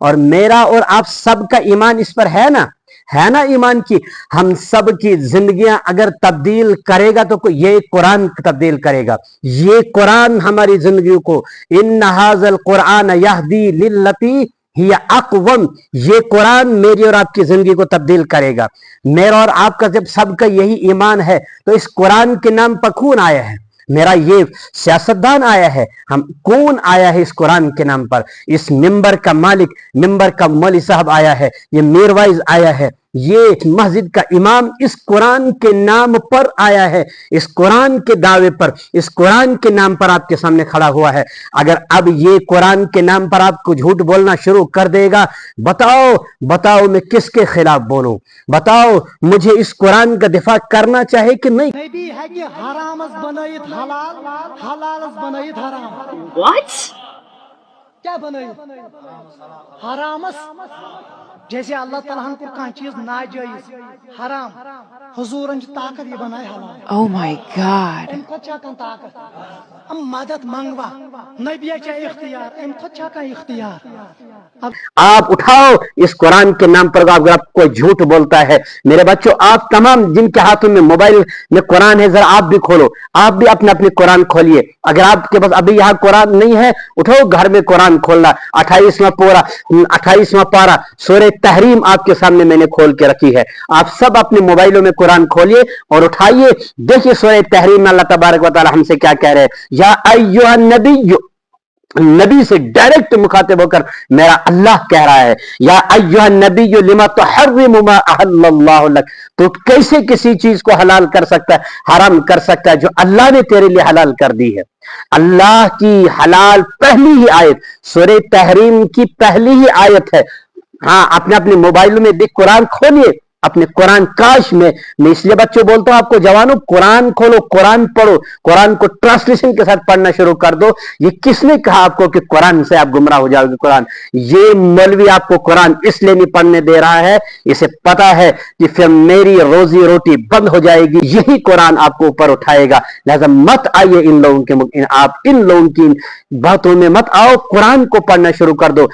اور میرا اور آپ سب کا ایمان اس پر ہے نا ایمان کی ہم سب کی زندگیاں اگر تبدیل کرے گا تو یہ قرآن تبدیل کرے گا. یہ قرآن ہماری زندگیوں کو ان ھذا القرآن یہدی للتی ہی اقوم، یہ قرآن میری اور آپ کی زندگی کو تبدیل کرے گا. میرا اور آپ کا جب سب کا یہی ایمان ہے تو اس قرآن کے نام پر کون آیا ہے؟ میرا یہ سیاستدان آیا ہے؟ کون آیا ہے اس قرآن کے نام پر؟ اس ممبر کا مالک، ممبر کا مولوی صاحب آیا ہے، یہ میر وائز آیا ہے، یہ مسجد کا امام اس قرآن کے نام پر آیا ہے، اس قرآن کے دعوے پر، اس قرآن کے نام پر آپ کے سامنے کھڑا ہوا ہے. اگر اب یہ قرآن کے نام پر آپ کو جھوٹ بولنا شروع کر دے گا، بتاؤ میں کس کے خلاف بولوں؟ بتاؤ مجھے اس قرآن کا دفاع کرنا چاہے کہ نہیں؟ نبی ہے کہ حرامس بنائیت حلال، حلالس بنائیت حرام. What? کیا بنائیت حرامس؟ جیسے اللہ تعالیٰ کو کان چیز ناجائز حرام، حضورن طاقت یہ بنائے حلال. Oh my God. ام خود چاکن طاقت ام مدد منگوا نبی چاہ اختیار ام خود چاکن اختیار. اب آپ اٹھاؤ اس قرآن کے نام پر اگر آپ کوئی جھوٹ بولتا ہے. میرے بچوں، آپ تمام جن کے ہاتھوں میں موبائل میں قرآن ہے، ذرا آپ بھی کھولو، آپ بھی اپنے قرآن کھولیے. اگر آپ کے پاس ابھی یہاں قرآن نہیں ہے، اٹھو گھر میں قرآن کھولنا. 28واں پارہ سورہ تحریم آپ کے سامنے میں نے کھول کے رکھی ہے. آپ سب اپنے موبائلوں میں قرآن کھولیے اور اٹھائیے. دیکھیے سورہ تحریم میں اللہ تبارک و تعالی ہم سے کیا کہہ رہے ہیں. یا ایھا النبی، نبی سے ڈائریکٹ مخاطب ہو کر میرا اللہ کہہ رہا ہے، یا ایھا النبی لما تحرم ما احل اللہ لک، تو کیسے کسی چیز کو حلال کر سکتا ہے، حرام کر سکتا ہے جو اللہ نے تیرے لیے حلال کر دی ہے. اللہ کی حلال پہلی ہی آیت، سورہ تحریم کی پہلی ہی آیت ہے. ہاں، اپنے موبائل میں بھی قرآن کھولیے، اپنے قرآن کاش میں اس لیے بچوں بولتا ہوں آپ کو، جوانوں قرآن کھولو، قرآن پڑھو، قرآن کو ٹرانسلیشن کے ساتھ پڑھنا شروع کر دو. یہ کس نے کہا آپ کو کہ قرآن سے آپ گمراہ ہو جاؤ گے؟ قرآن، یہ مولوی آپ کو قرآن اس لیے نہیں پڑھنے دے رہا ہے، اسے پتا ہے کہ پھر میری روزی روٹی بند ہو جائے گی، یہی قرآن آپ کو اوپر اٹھائے گا. لہذا مت آئیے آپ ان لوگوں کی باتوں میں مت آؤ، قرآن کو پڑھنا شروع کر دو.